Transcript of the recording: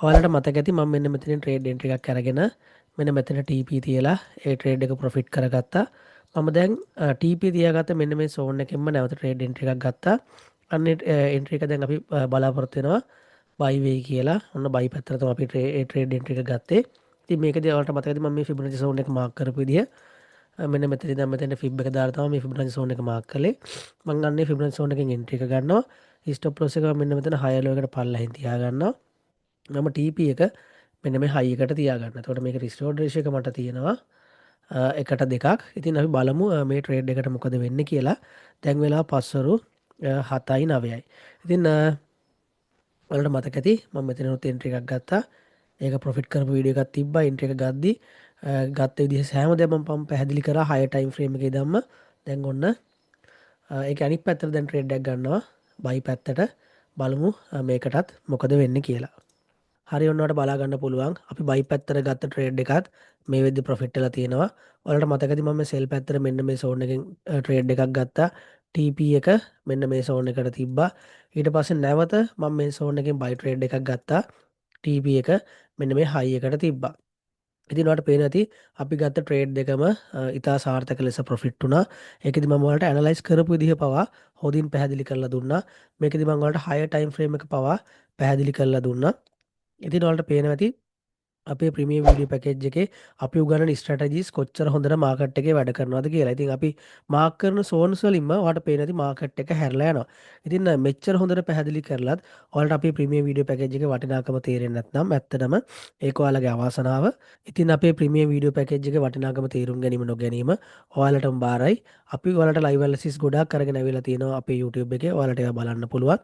ඔයාලට මතක ඇති මම මෙන්න මෙතනින් ට්‍රේඩ් එන්ට්‍රි එකක් අරගෙන මෙන්න මෙතන TP තියලා ඒ ට්‍රේඩ් එක ප්‍රොෆිට් කරගත්තා. මම දැන් TP තියාගත්ත මෙන්න මේ සෝන් එකෙන්ම නැවත ට්‍රේඩ් එන්ට්‍රි එකක් ගත්තා. අන්න එන්ට්‍රි එක දැන් අපි බලාපොරොත්තු වෙනවා බයි වෙයි කියලා. ඔන්න බයි පැත්තට තමයි අපි ඒ ට්‍රේඩ් එන්ට්‍රි එක ගත්තේ. ඉතින් මේකදී ඔයාලට මතක ඇති මම මේ Fibonacci zone එක මාක් කරපු විදිය මෙන්න මෙතනදී දැන් මෙතන fib එක දාලා තමයි මේ Fibonacci zone එක මාක් කළේ. මම අන්නේ Fibonacci zone එකෙන් එන්ට්‍රි එක ගන්නවා. ස්ටොප් ලොස් එක මෙන්න මෙතන high low එකට පල්ලෙහින් තියා ගන්නවා. මම TP එක මෙන්න මේ හයි එකට තියාගන්න. එතකොට මේක රිස්ටෝර්ඩ් රේෂියෝ එක මට තියෙනවා 1:2ක්. ඉතින් අපි බලමු මේ ට්‍රේඩ් එකට මොකද වෙන්නේ කියලා. දැන් වෙලා පස්වරු 7:09යි. ඉතින් ඔයාලට මතක ඇති මම මෙතනොත් එන්ට්‍රි එකක් ගත්තා. ඒක ප්‍රොෆිට් කරපු වීඩියෝ එකක් තිබ්බා. එන්ට්‍රි එක ගද්දි ගත්ත විදිහ සෑම දෙයක්ම මම පැහැදිලි කරා හයර් ටයිම් ෆ්‍රේම් එකේ දැම්ම. දැන් ඔන්න ඒක අනිත් පැත්තට දැන් ට්‍රේඩ් එකක් ගන්නවා. බයි පැත්තට බලමු මේකටත් මොකද වෙන්නේ කියලා. හරි ඔන්නවට බලාගන්න පුළුවන් අපි බයි පැත්තර ගත්ත ට්‍රේඩ් එකත් මේ වෙද්දි ප්‍රොෆිට් වෙලා තියෙනවා. ඔයාලට මතක ඇති මම සෙල් පැත්තට මෙන්න මේ සෝන් එකෙන් ට්‍රේඩ් එකක් ගත්තා. TP එක මෙන්න මේ සෝන් එකට තිබ්බා. ඊට පස්සේ නැවත මම මේ සෝන් එකෙන් බයි ට්‍රේඩ් එකක් ගත්තා. TP එක මෙන්න මේ හයි එකට තිබ්බා. ඉතින් ඔයාලට පේනවා ඇති අපි ගත්ත ට්‍රේඩ් දෙකම ඉතා සාර්ථක ලෙස ප්‍රොෆිට් වුණා. ඒකෙදි මම ඔයාලට ඇනලයිස් කරපු විදිහ පවා හොඳින් පැහැදිලි කරලා දුන්නා. මේකෙදි මම ඔයාලට හයර් ටයිම් ෆ්‍රේම් එක පවා පැහැදිලි කරලා දුන්නා. ඉතින් ඔයාලට පේනවා ඇති අපේ ප්‍රීමියම් වීඩියෝ පැකේජ් එකේ අපි උගන්වන ස්ට්‍රැටජිස් කොච්චර හොඳට මාකට් එකේ වැඩ කරනවද කියලා. ඉතින් අපි මාක් කරන සෝන්ස් වලින්ම ඔයාලට පේනවා ඇති මාකට් එක හැරලා යනවා. ඉතින් මෙච්චර හොඳට පැහැදිලි කරලත් ඔයාලට අපේ ප්‍රීමියම් වීඩියෝ පැකේජ් එකේ වටිනාකම තේරෙන්නේ නැත්නම් ඇත්තටම ඒක ඔයාලගේ අවාසනාව. ඉතින් අපේ ප්‍රීමියම් වීඩියෝ පැකේජ් එකේ වටිනාකම තේරුම් ගැනීම නොගැනීම ඔයාලටම බාරයි. අපි ඔයාලට ලයිව් ඇනලිසිස් ගොඩාක් අරගෙන ඇවිල්ලා තියෙනවා අපේ YouTube එකේ. ඔයාලට ඒවා බලන්න පුළුවන්.